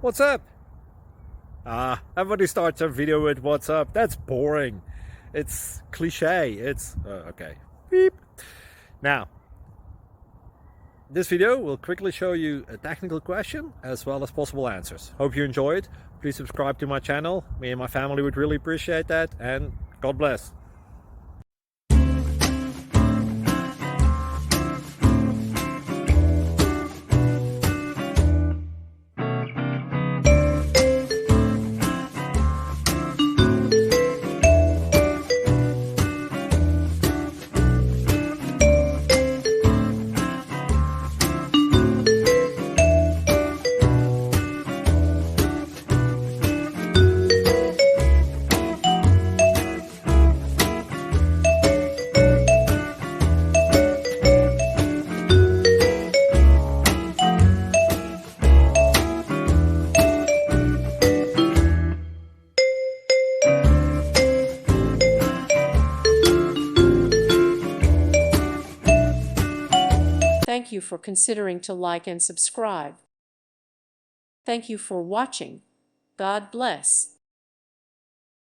What's up? Everybody starts their video with what's up. That's boring. It's cliche. It's okay. Beep. Now, this video will quickly show you a technical question as well as possible answers. Hope you enjoy it. Please subscribe to my channel. Me and my family would really appreciate that, and God bless. Thank you for considering to like and subscribe. Thank you for watching. God bless.